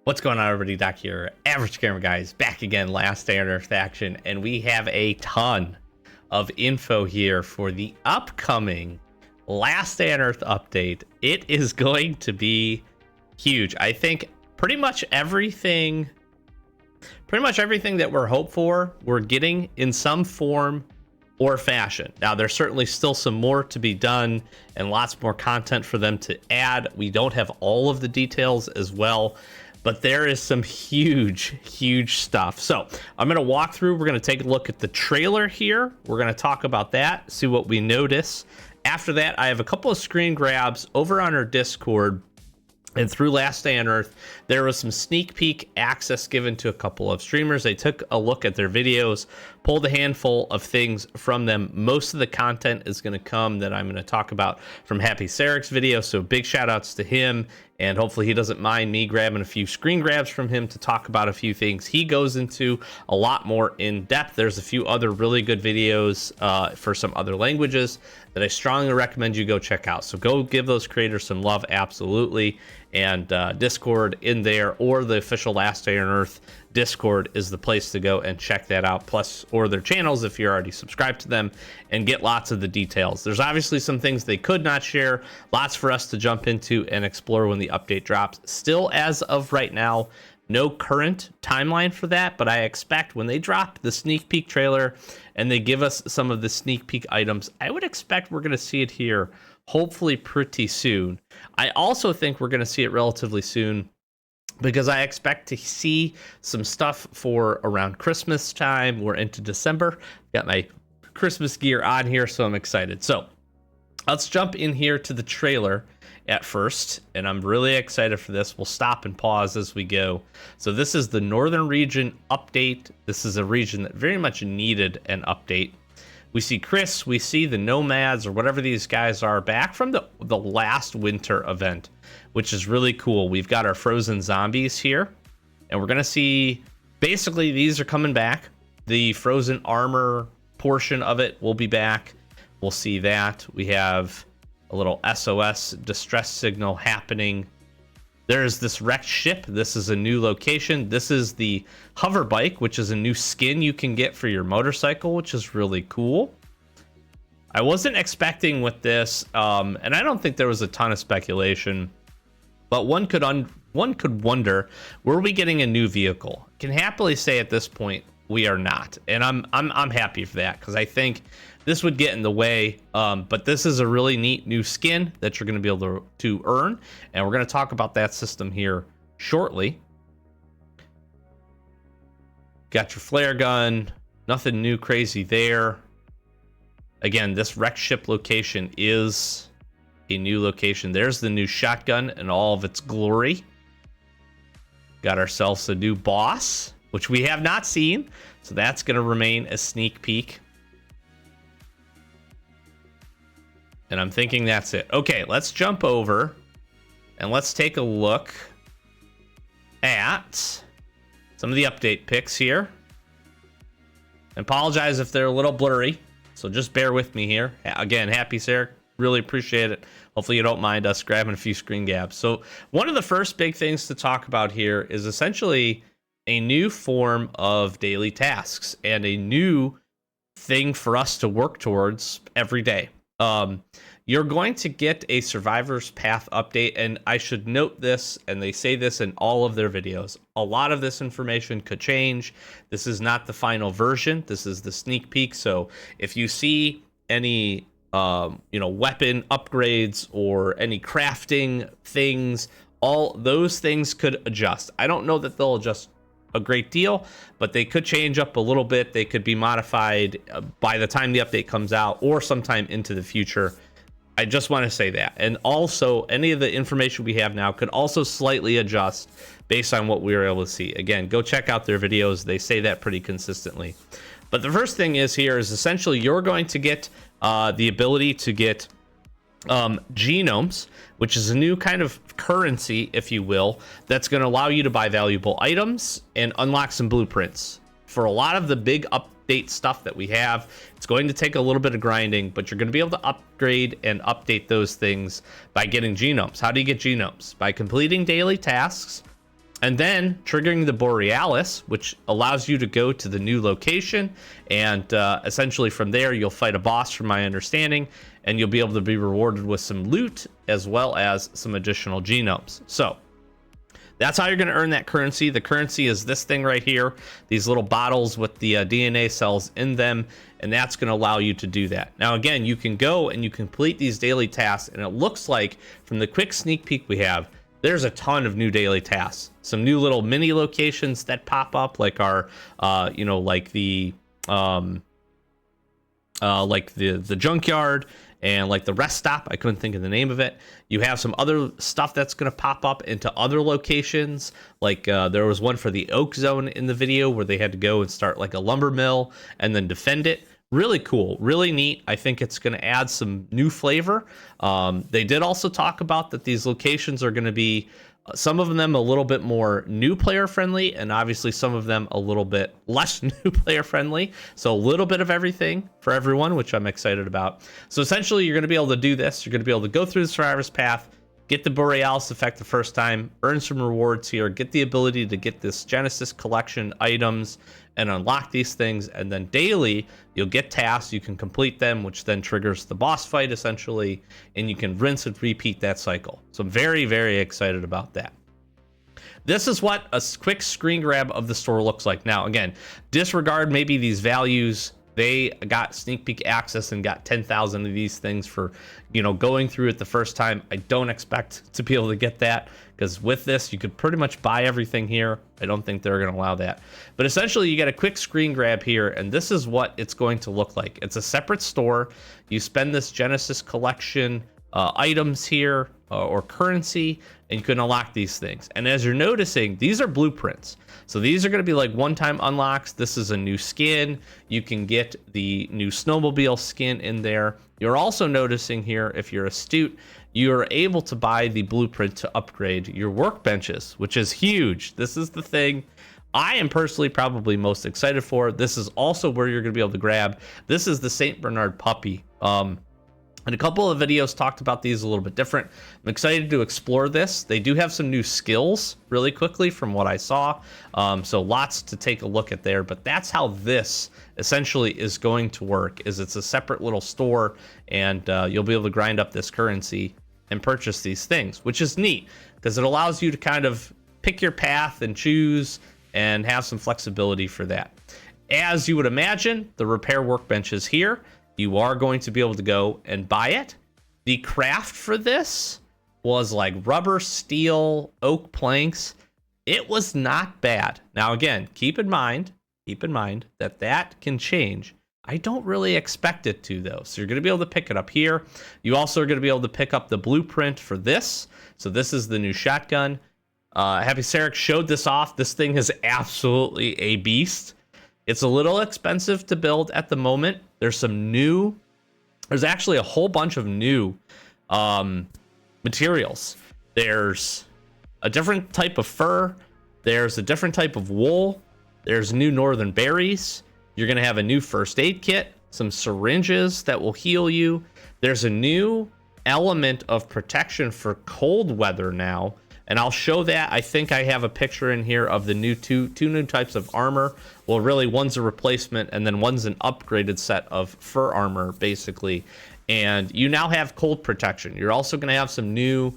What's going on, everybody? Doc here, Average Gamer Guys, back again, last day on Earth action, and we have a ton of info here for the upcoming Last Day on Earth update. It is going to be huge. I think pretty much everything that we're hoped for, we're getting in some form or fashion. Now, there's certainly still some more to be done and lots more content for them to add. We don't have all of the details as well, but there is some huge stuff. So I'm going to walk through. We're going to take a look at the trailer here. We're going to talk about that, see what we notice. After that, I have a couple of screen grabs over on our Discord. And through Last Day on Earth, there was some sneak peek access given to a couple of streamers. They took a look at their videos, pulled a handful of things from them. Most of the content is going to come that I'm going to talk about from Happy Sarek's video. So big shout outs to him. And hopefully he doesn't mind me grabbing a few screen grabs from him to talk about a few things. He goes into a lot more in depth. There's a few other really good videos for some other languages that I strongly recommend you go check out. So go give those creators some love, absolutely. And Discord in there, or the official Last Day on Earth Discord is the place to go and check that out. Plus, or their channels if you're already subscribed to them, and get lots of the details. There's obviously some things they could not share, lots for us to jump into and explore when the update drops. Still, as of right now, no current timeline for that, but I expect when they drop the sneak peek trailer and they give us some of the sneak peek items, I would expect we're going to see it here hopefully pretty soon. I also think we're going to see it relatively soon because I expect to see some stuff for around Christmas time. We're into December. Got my Christmas gear on here, so I'm excited. So let's jump in here to the trailer at first, and I'm really excited for this. We'll stop and pause as we go. So this is the Northern Region update. This is a region that very much needed an update. We see Chris, we see the Nomads, or whatever these guys are, back from the last winter event, which is really cool. We've got our frozen zombies here, and we're gonna see, basically these are coming back. The frozen armor portion of it will be back. We'll see that. We have a little SOS distress signal happening. There's this wrecked ship. This is a new location. This is the hover bike, which is a new skin you can get for your motorcycle, which is really cool. I wasn't expecting with this, and I don't think there was a ton of speculation, but one could wonder, were we getting a new vehicle? I can happily say at this point we are not, and I'm happy for that, because I think this would get in the way, but this is a really neat new skin that you're going to be able to earn, and we're going to talk about that system here shortly. Got your flare gun, nothing new crazy there. Again, this wrecked ship location is a new location. There's the new shotgun in all of its glory. Got ourselves a new boss, which we have not seen, so that's going to remain a sneak peek. And I'm thinking that's it. Okay, let's jump over and let's take a look at some of the update pics here. I apologize if they're a little blurry, so just bear with me here. Again, happy Sarek, really appreciate it. Hopefully you don't mind us grabbing a few screen grabs. So one of the first big things to talk about here is essentially a new form of daily tasks and a new thing for us to work towards every day. You're going to get a Survivor's Path update, and I should note this, and they say this in all of their videos. A lot of this information could change. This is not the final version. This is the sneak peek. So if you see any, weapon upgrades or any crafting things, all those things could adjust. I don't know that they'll adjust a great deal, but they could change up a little bit. They could be modified by the time the update comes out or sometime into the future. I just want to say that. And also, any of the information we have now could also slightly adjust based on what we were able to see. Again, go check out their videos. They say that pretty consistently. But the first thing is here is essentially you're going to get the ability to get genomes, which is a new kind of currency, if you will, that's going to allow you to buy valuable items and unlock some blueprints. For a lot of the big update stuff that we have, it's going to take a little bit of grinding, but you're going to be able to upgrade and update those things by getting genomes. How do you get genomes? By completing daily tasks And then triggering the Borealis, which allows you to go to the new location. And essentially from there, you'll fight a boss, from my understanding. And you'll be able to be rewarded with some loot as well as some additional genomes. So that's how you're going to earn that currency. The currency is this thing right here, these little bottles with the DNA cells in them, and that's going to allow you to do that. Now, again, you can go and you complete these daily tasks, and it looks like from the quick sneak peek we have, there's a ton of new daily tasks. Some new little mini locations that pop up, like our, like the junkyard, and like the rest stop. I couldn't think of the name of it. You have some other stuff that's going to pop up into other locations. Like there was one for the Oak Zone in the video where they had to go and start like a lumber mill and then defend it. Really cool, really neat. I think it's going to add some new flavor. They did also talk about that these locations are going to be, some of them a little bit more new player friendly, and obviously some of them a little bit less new player friendly. So a little bit of everything for everyone, which I'm excited about. So essentially you're going to be able to do this. You're going to be able to go through the Survivor's Path, get the Borealis effect the first time, earn some rewards here, get the ability to get this Genesis collection items and unlock these things, and then daily you'll get tasks, you can complete them, which then triggers the boss fight essentially, and you can rinse and repeat that cycle. So I'm very, very excited about that. This is what a quick screen grab of the store looks like. Now, again, disregard maybe these values. They got sneak peek access and got 10,000 of these things for, going through it the first time. I don't expect to be able to get that, because with this, you could pretty much buy everything here. I don't think they're going to allow that. But essentially, you get a quick screen grab here, and this is what it's going to look like. It's a separate store. You spend this Genesis collection items here or currency, and you can unlock these things. And as you're noticing, these are blueprints. So these are going to be like one-time unlocks. This is a new skin. You can get the new snowmobile skin in there. You're also noticing here, if you're astute, you're able to buy the blueprint to upgrade your workbenches, which is huge. This is the thing I am personally probably most excited for. This is also where you're going to be able to grab. This is the St. Bernard puppy. And a couple of videos talked about these a little bit different. I'm excited to explore this. They do have some new skills really quickly from what I saw. So lots to take a look at there, but that's how this essentially is going to work, is it's a separate little store, and you'll be able to grind up this currency and purchase these things, which is neat because it allows you to kind of pick your path and choose and have some flexibility for that. As you would imagine, the repair workbench is here. You are going to be able to go and buy it. The craft for this was like rubber, steel, oak planks. It was not bad. Now, again, keep in mind that that can change. I don't really expect it to, though. So you're going to be able to pick it up here. You also are going to be able to pick up the blueprint for this. So this is the new shotgun. Happy Sarek showed this off. This thing is absolutely a beast. It's a little expensive to build at the moment. There's actually a whole bunch of new materials. There's a different type of fur. There's a different type of wool. There's new northern berries. You're going to have a new first aid kit, some syringes that will heal you. There's a new element of protection for cold weather now. And I'll show that. I think I have a picture in here of the new two new types of armor. Well, really, one's a replacement, and then one's an upgraded set of fur armor, basically. And you now have cold protection. You're also going to have some new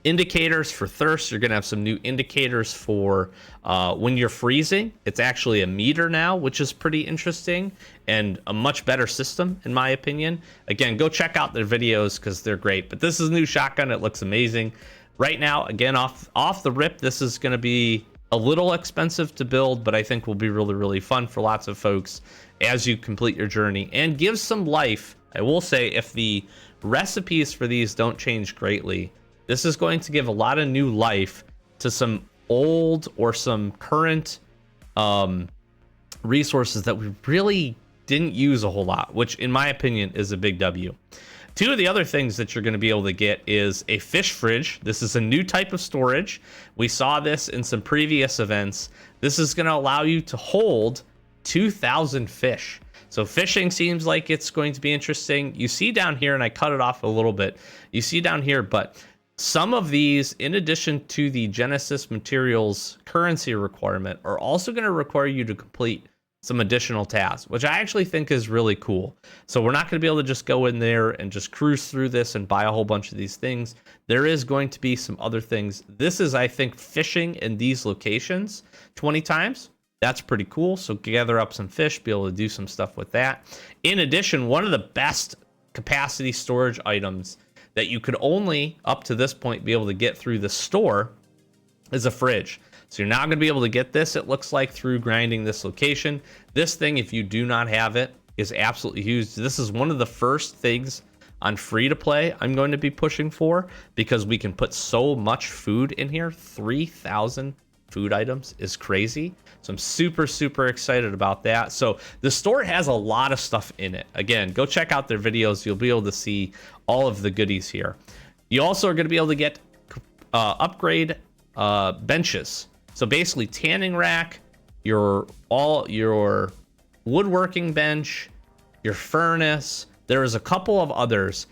indicators for thirst. You're going to have some new indicators for when you're freezing. It's actually a meter now, which is pretty interesting and a much better system, in my opinion. Again, go check out their videos because they're great. But this is a new shotgun. It looks amazing. Right now, again, off the rip, this is going to be a little expensive to build, but I think will be really, really fun for lots of folks as you complete your journey and give some life. I will say, if the recipes for these don't change greatly, this is going to give a lot of new life to some old or some current resources that we really didn't use a whole lot, which in my opinion is a big W. Two of the other things that you're going to be able to get is a fish fridge. This is a new type of storage. We saw this in some previous events. This is going to allow you to hold 2,000 fish. So fishing seems like it's going to be interesting. You see down here, and I cut it off a little bit. You see down here, but Some of these, in addition to the Genesis materials currency requirement, are also going to require you to complete some additional tasks, which I actually think is really cool. So we're not going to be able to just go in there and just cruise through this and buy a whole bunch of these things. There is going to be some other things. This is, I think, fishing in these locations 20 times. That's pretty cool. So gather up some fish, be able to do some stuff with that. In addition, one of the best capacity storage items that you could only, up to this point, be able to get through the store is a fridge. So you're now going to be able to get this, it looks like, through grinding this location. This thing, if you do not have it, is absolutely huge. This is one of the first things on free to play I'm going to be pushing for, because we can put so much food in here. 3,000 food items is crazy. So I'm super, super excited about that. So the store has a lot of stuff in it. Again, go check out their videos. You'll be able to see all of the goodies here. You also are going to be able to get upgrade benches. So basically tanning rack, your woodworking bench, your furnace. There is a couple of others.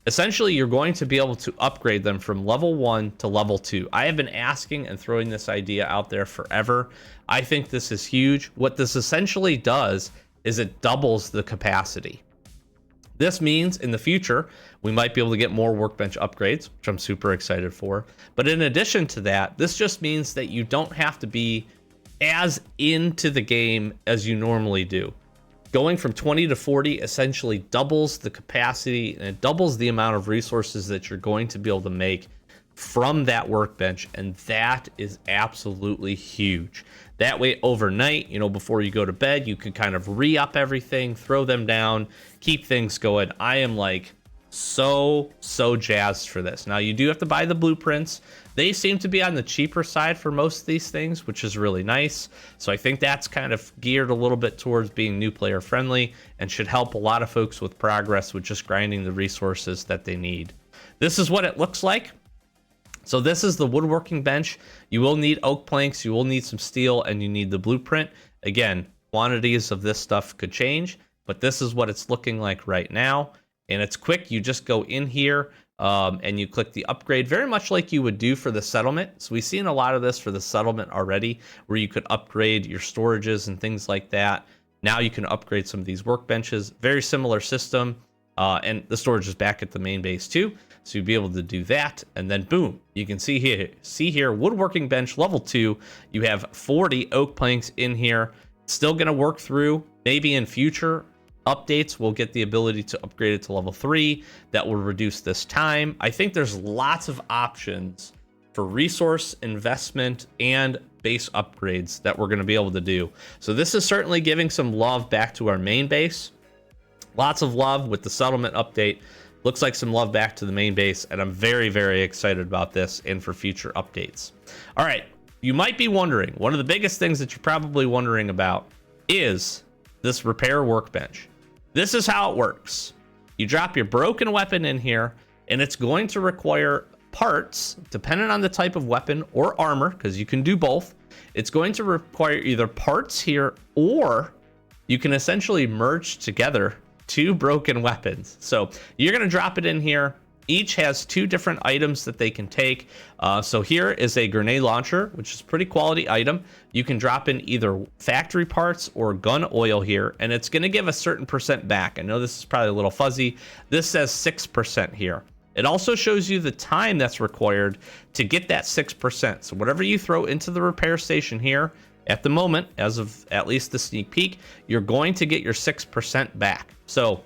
Essentially, you're going to be able to upgrade them from level 1 to level 2. I have been asking and throwing this idea out there forever. I think this is huge. What this essentially does is it doubles the capacity. This means in the future, we might be able to get more workbench upgrades, which I'm super excited for. But in addition to that, this just means that you don't have to be as into the game as you normally do. Going from 20 to 40 essentially doubles the capacity, and it doubles the amount of resources that you're going to be able to make from that workbench, and that is absolutely huge. That way, overnight, before you go to bed, you can kind of re-up everything, throw them down, keep things going. I am like so jazzed for this. Now, you do have to buy the blueprints. They seem to be on the cheaper side for most of these things, which is really nice. So I think that's kind of geared a little bit towards being new player friendly and should help a lot of folks with progress with just grinding the resources that they need. This is what it looks like. So this is the woodworking bench. You will need oak planks, you will need some steel, and you need the blueprint. Again, quantities of this stuff could change, but this is what it's looking like right now. And it's quick. You just go in here and you click the upgrade, very much like you would do for the settlement. So we've seen a lot of this for the settlement already, where you could upgrade your storages and things like that. Now you can upgrade some of these workbenches. Very similar system. And the storage is back at the main base too. So you'll be able to do that. And then boom, you can see here, woodworking bench level 2. You have 40 oak planks in here. Still going to work through. Maybe in future updates, we'll get the ability to upgrade it to level 3. That will reduce this time. I think there's lots of options for resource investment and base upgrades that we're going to be able to do. So this is certainly giving some love back to our main base. Lots of love with the settlement update. Looks like some love back to the main base, and I'm very, very excited about this and for future updates. All right, you might be wondering, one of the biggest things that you're probably wondering about is this repair workbench. This is how it works. You drop your broken weapon in here, and it's going to require parts, depending on the type of weapon or armor, because you can do both. It's going to require either parts here, or you can essentially merge together 2 broken weapons. So you're going to drop it in here. Each has 2 different items that they can take. So here is a grenade launcher, which is a pretty quality item. You can drop in either factory parts or gun oil here, and it's going to give a certain percent back. I know this is probably a little fuzzy. This says 6% here. It also shows you the time that's required to get that 6%. So whatever you throw into the repair station here, at the moment, as of at least the sneak peek, you're going to get your 6% back. So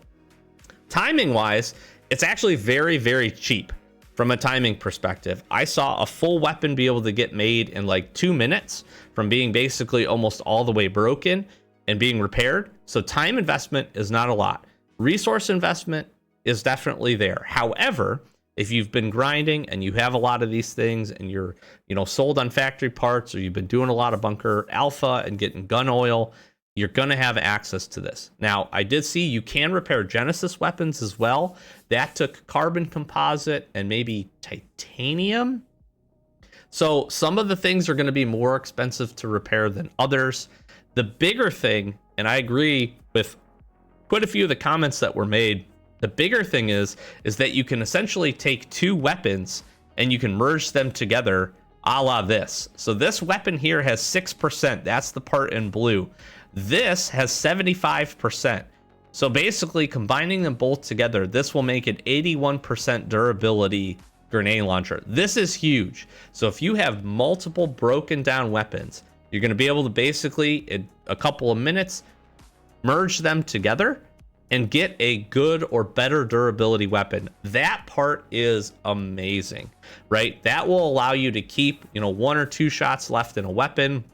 timing wise, it's actually very, very cheap from a timing perspective. I saw a full weapon be able to get made in like 2 minutes from being basically almost all the way broken and being repaired. So time investment is not a lot. Resource investment is definitely there. However, if you've been grinding and you have a lot of these things and you're, sold on factory parts, or you've been doing a lot of bunker alpha and getting gun oil, you're going to have access to this. Now, I did see you can repair Genesis weapons as well. That took carbon composite and maybe titanium. So some of the things are going to be more expensive to repair than others. The bigger thing, and I agree with quite a few of the comments that were made, the bigger thing is that you can essentially take 2 weapons and you can merge them together a la this. So this weapon here has 6%. That's the part in blue. This has 75%. So basically combining them both together, this will make an 81% durability grenade launcher. This is huge. So if you have multiple broken down weapons, you're going to be able to basically in a couple of minutes merge them together and get a good or better durability weapon. That part is amazing, right? That will allow you to keep, 1 or 2 shots left in a weapon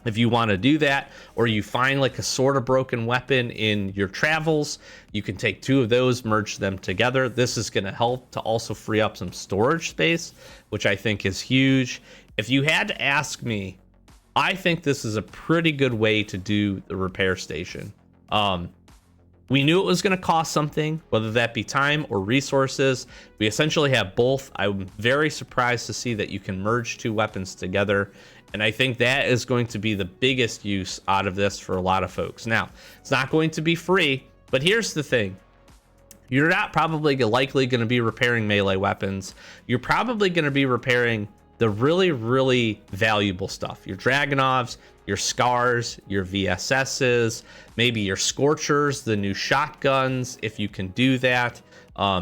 if you want to do that, or you find like a sort of broken weapon in your travels, you can take 2 of those, merge them together. This is going to help to also free up some storage space, which I think is huge. If you had to ask me, I think this is a pretty good way to do the repair station. We knew it was going to cost something, whether that be time or resources. We essentially have both. I'm very surprised to see that you can merge 2 weapons together. And I think that is going to be the biggest use out of this for a lot of folks. Now, it's not going to be free, but here's the thing. You're not probably likely going to be repairing melee weapons. You're probably going to be repairing the really, really valuable stuff. Your Dragunovs, your Scars, your VSSs, maybe your Scorchers, the new shotguns, if you can do that.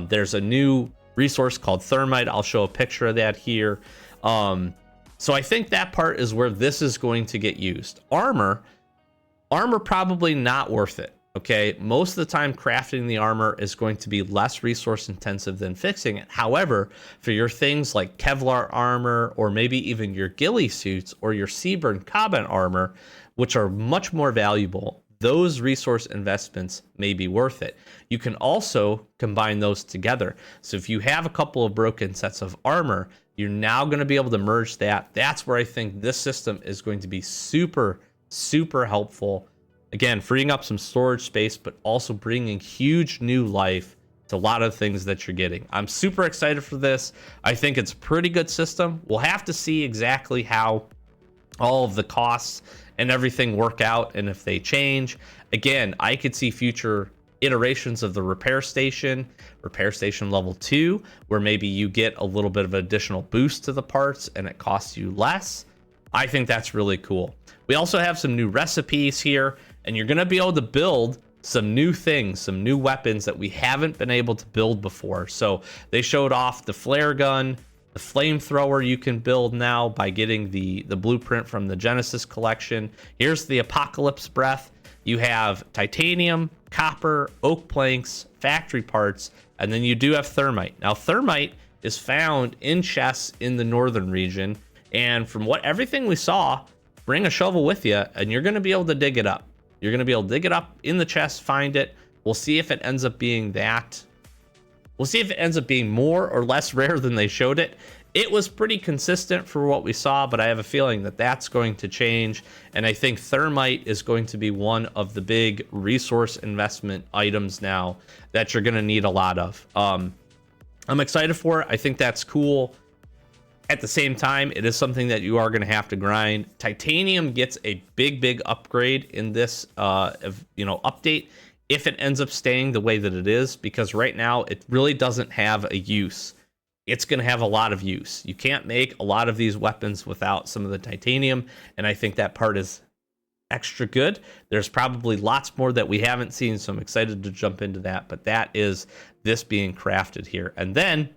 There's a new resource called Thermite. I'll show a picture of that here. So I think that part is where this is going to get used. Armor probably not worth it. Okay, most of the time crafting the armor is going to be less resource intensive than fixing it. However, for your things like Kevlar armor, or maybe even your ghillie suits or your Seaburn Combat armor, which are much more valuable, those resource investments may be worth it. You can also combine those together. So if you have a couple of broken sets of armor, you're now going to be able to merge that. That's where I think this system is going to be super, super helpful. Again, freeing up some storage space, but also bringing huge new life to a lot of things that you're getting. I'm super excited for this. I think it's a pretty good system. We'll have to see exactly how all of the costs and everything work out and if they change. Again, I could see future iterations of the repair station level 2, where maybe you get a little bit of additional boost to the parts and it costs you less. I think that's really cool. We also have some new recipes here, and you're going to be able to build some new things, some new weapons that we haven't been able to build before. So they showed off the flare gun, the flamethrower you can build now by getting the blueprint from the Genesis collection. Here's the Apocalypse Breath. You have titanium, copper, oak planks, factory parts, and then you do have thermite. Now, thermite is found in chests in the northern region, and from everything we saw, bring a shovel with you, and you're going to be able to dig it up. You're going to be able to dig it up in the chest, find it. We'll see if it ends up being that. We'll see if it ends up being more or less rare than they showed it. It was pretty consistent for what we saw, but I have a feeling that that's going to change. And I think thermite is going to be one of the big resource investment items now that you're going to need a lot of. I'm excited for it. I think that's cool. At the same time, it is something that you are going to have to grind. Titanium gets a big upgrade in this update if it ends up staying the way that it is, because right now it really doesn't have a use. It's going to have a lot of use. You can't make a lot of these weapons without some of the titanium, and I think that part is extra good. There's probably lots more that we haven't seen, so I'm excited to jump into that, but that is this being crafted here. And then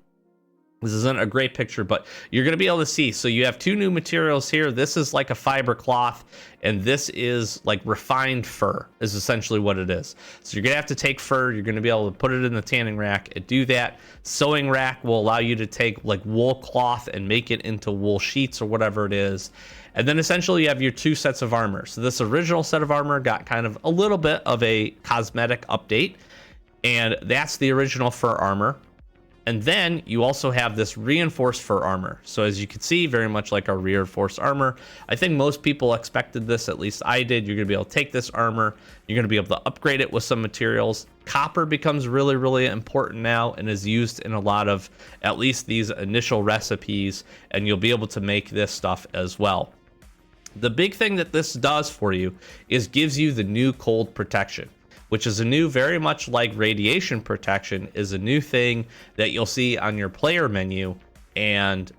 this isn't a great picture, but you're going to be able to see. So you have 2 new materials here. This is like a fiber cloth, and this is like refined fur is essentially what it is. So you're going to have to take fur. You're going to be able to put it in the tanning rack and do that. Sewing rack will allow you to take like wool cloth and make it into wool sheets or whatever it is. And then essentially you have your 2 sets of armor. So this original set of armor got kind of a little bit of a cosmetic update, and that's the original fur armor. And then you also have this reinforced fur armor. So as you can see, very much like our reinforced armor. I think most people expected this, at least I did. You're going to be able to take this armor. You're going to be able to upgrade it with some materials. Copper becomes really, really important now and is used in a lot of at least these initial recipes. And you'll be able to make this stuff as well. The big thing that this does for you is gives you the new cold protection, which is a new, very much like radiation protection, is a new thing that you'll see on your player menu. and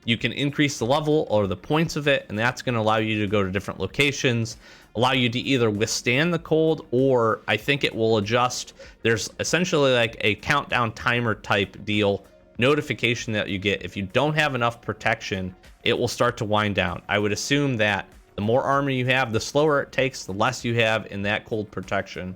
you can increase the level or the points of it, and that's going to allow you to go to different locations, allow you to either withstand the cold, or I think it will adjust. There's essentially like a countdown timer type deal notification that you get. If you don't have enough protection, it will start to wind down. I would assume that the more armor you have, the slower it takes, the less you have in that cold protection,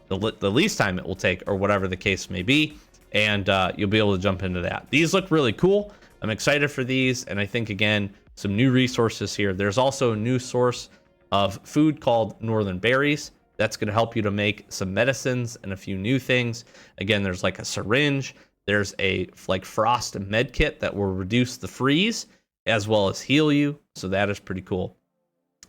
the least time it will take, or whatever the case may be, and you'll be able to jump into that. These look really cool. I'm excited for these, and I think, again, some new resources here. There's also a new source of food called Northern Berries. That's going to help you to make some medicines and a few new things. Again, there's like a syringe. There's a like frost med kit that will reduce the freeze as well as heal you. So that is pretty cool.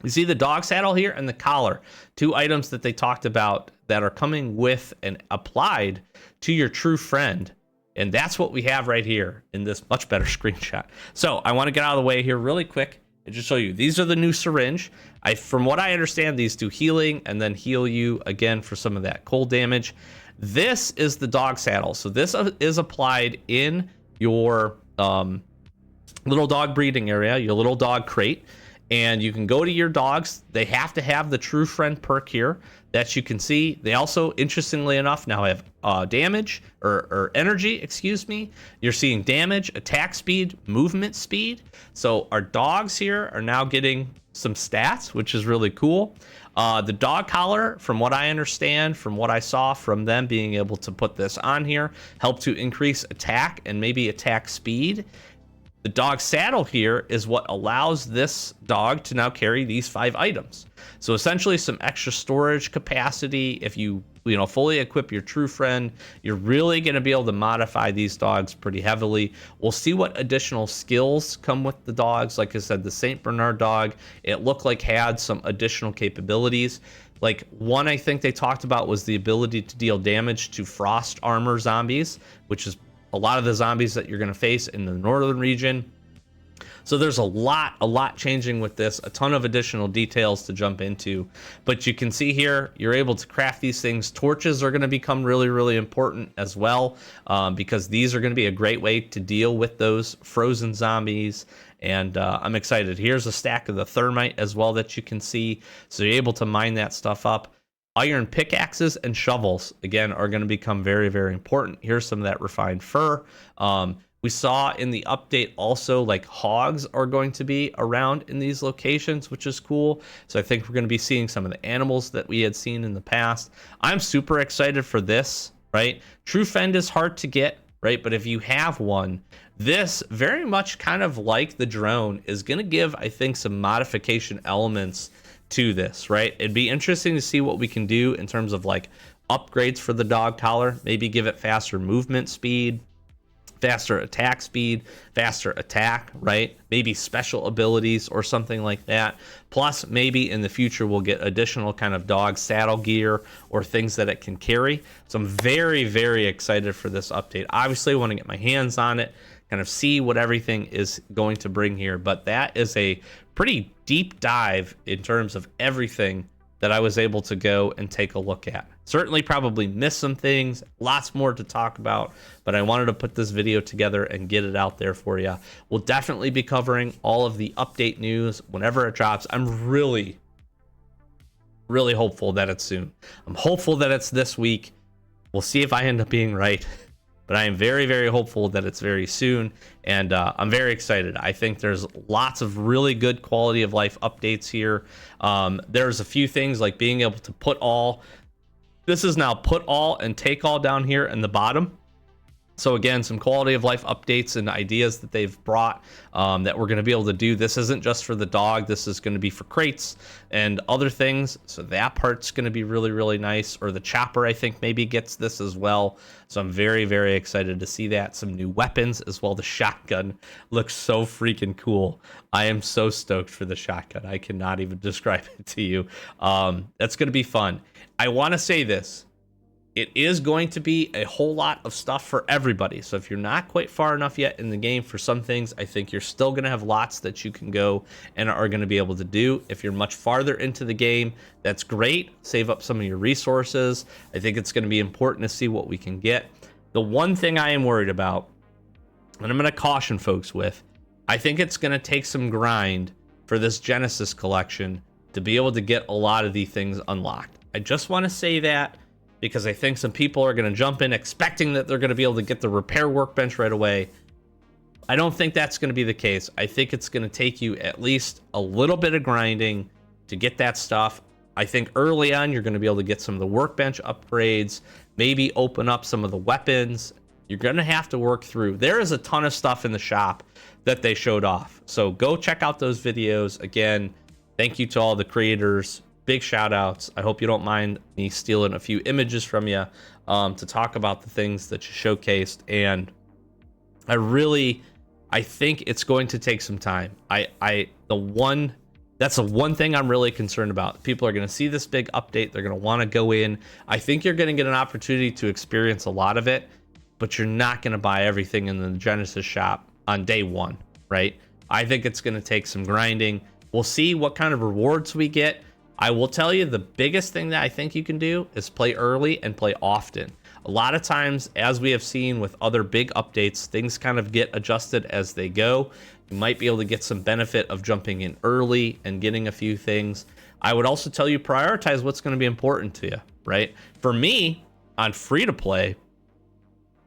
You see the dog saddle here and the collar, 2 items that they talked about that are coming with and applied to your true friend. And that's what we have right here in this much better screenshot. So I want to get out of the way here really quick and just show you. These are the new syringe. From what I understand, these do healing and then heal you again for some of that cold damage. This is the dog saddle. So this is applied in your little dog breeding area, your little dog crate. And you can go to your dogs. They have to have the True Friend perk here that you can see. They also, interestingly enough, now have damage or energy, excuse me. You're seeing damage, attack speed, movement speed. So our dogs here are now getting some stats, which is really cool. The dog collar, from what I understand, from what I saw from them being able to put this on here, help to increase attack and maybe attack speed. The dog saddle here is what allows this dog to now carry these 5 items. So essentially some extra storage capacity. If you fully equip your True Friend, you're really going to be able to modify these dogs pretty heavily. We'll see what additional skills come with the dogs. Like I said, the St. Bernard dog, it looked like had some additional capabilities. Like one I think they talked about was the ability to deal damage to frost armor zombies, which is a lot of the zombies that you're going to face in the northern region. So there's a lot changing with this, a ton of additional details to jump into. But you can see here, you're able to craft these things. Torches are going to become really, really important as well, because these are going to be a great way to deal with those frozen zombies. And I'm excited. Here's a stack of the thermite as well that you can see. So you're able to mine that stuff up. Iron pickaxes and shovels, again, are going to become very, very important. Here's some of that refined fur. We saw in the update also, like, hogs are going to be around in these locations, which is cool. So I think we're going to be seeing some of the animals that we had seen in the past. I'm super excited for this, right? True Friend is hard to get, right? But if you have one, this, very much kind of like the drone, is going to give, I think, some modification elements to this, right? It'd be interesting to see what we can do in terms of like upgrades for the dog collar. Maybe give it faster movement speed, faster attack speed, faster attack, right? Maybe special abilities or something like that. Plus, maybe in the future we'll get additional kind of dog saddle gear or things that it can carry. So I'm very, very excited for this update. Obviously, I want to get my hands on it, kind of see what everything is going to bring here. But that is a pretty deep dive in terms of everything that I was able to go and take a look at. Certainly probably missed some things, lots more to talk about, but I wanted to put this video together and get it out there for you. We'll definitely be covering all of the update news whenever it drops. I'm really, really hopeful that it's soon. I'm hopeful that it's this week. We'll see if I end up being right. But I am very, very hopeful that it's very soon, and I'm very excited. I think there's lots of really good quality of life updates here. There's a few things like being able to put all. This is now put all and take all down here in the bottom. So again, some quality of life updates and ideas that they've brought that we're going to be able to do. This isn't just for the dog. This is going to be for crates and other things. So that part's going to be really, really nice. Or the chopper, I think, maybe gets this as well. So I'm very, very excited to see that. Some new weapons as well. The shotgun looks so freaking cool. I am so stoked for the shotgun. I cannot even describe it to you. That's going to be fun. I want to say this. It is going to be a whole lot of stuff for everybody. So if you're not quite far enough yet in the game for some things, I think you're still going to have lots that you can go and are going to be able to do. If you're much farther into the game, that's great. Save up some of your resources. I think it's going to be important to see what we can get. The one thing I am worried about and I'm going to caution folks with, I think it's going to take some grind for this Genesis collection to be able to get a lot of these things unlocked. I just want to say that because I think some people are going to jump in expecting that they're going to be able to get the repair workbench right away. I don't think that's going to be the case. I think it's going to take you at least a little bit of grinding to get that stuff. I think early on, you're going to be able to get some of the workbench upgrades, maybe open up some of the weapons. You're going to have to work through. There is a ton of stuff in the shop that they showed off. So go check out those videos. Again, thank you to all the creators. Big shout outs. I hope you don't mind me stealing a few images from you to talk about the things that you showcased. And I think it's going to take some time. That's the one thing I'm really concerned about. People are going to see this big update. They're going to want to go in. I think you're going to get an opportunity to experience a lot of it, but you're not going to buy everything in the Genesis shop on day one, right? I think it's going to take some grinding. We'll see what kind of rewards we get. I will tell you the biggest thing that I think you can do is play early and play often. A lot of times, as we have seen with other big updates, things kind of get adjusted as they go. You might be able to get some benefit of jumping in early and getting a few things. I would also tell you prioritize what's going to be important to you, right? For me, on free to play,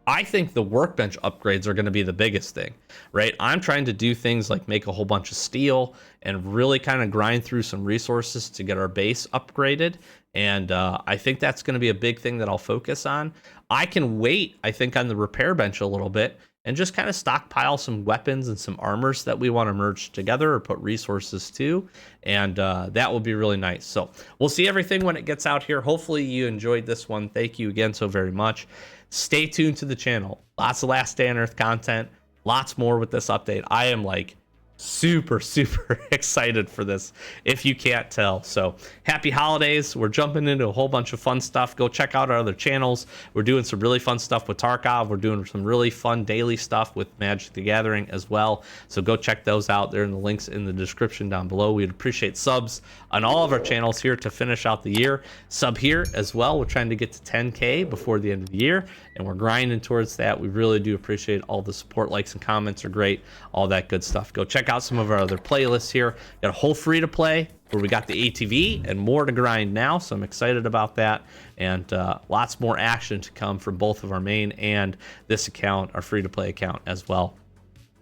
I think the workbench upgrades are going to be the biggest thing, right? I'm trying to do things like make a whole bunch of steel and really kind of grind through some resources to get our base upgraded. And I think that's going to be a big thing that I'll focus on. I can wait, I think, on the repair bench a little bit and just kind of stockpile some weapons and some armors that we want to merge together or put resources to. And that will be really nice. So we'll see everything when it gets out here. Hopefully you enjoyed this one. Thank you again so very much. Stay tuned to the channel. Lots of Last Day on Earth content. Lots more with this update. I am like super excited for this, if you can't tell. So happy holidays. We're jumping into a whole bunch of fun stuff. Go check out our other channels. We're doing some really fun stuff with Tarkov. We're doing some really fun daily stuff with Magic the Gathering as well. So go check those out. They're in the links in the description down below. We'd appreciate subs on all of our channels here to finish out the year. Sub here as well. We're trying to get to 10K before the end of the year, and we're grinding towards that. We really do appreciate all the support. Likes and comments are great. All that good stuff. Go check out some of our other playlists here. Got a whole free to play where we got the ATV and more to grind now, so I'm excited about that. And lots more action to come from both of our main and this account, our free to play account as well.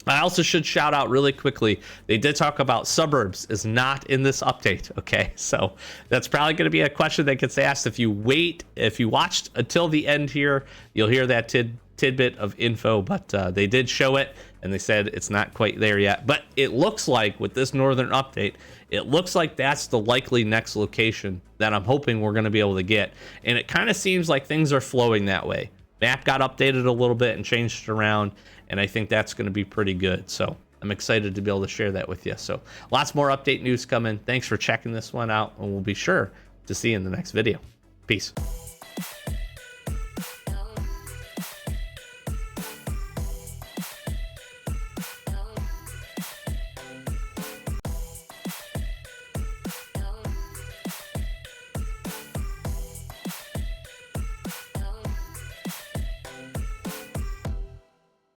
I also should shout out really quickly, they did talk about suburbs is not in this update, okay? So that's probably going to be a question that gets asked. If you watched until the end here, you'll hear that tidbit of info, but they did show it, and they said it's not quite there yet. But it looks like with this northern update, it looks like that's the likely next location that I'm hoping we're going to be able to get. And it kind of seems like things are flowing that way. Map got updated a little bit and changed around, and I think that's going to be pretty good. So I'm excited to be able to share that with you. So lots more update news coming. Thanks for checking this one out, and we'll be sure to see you in the next video. Peace.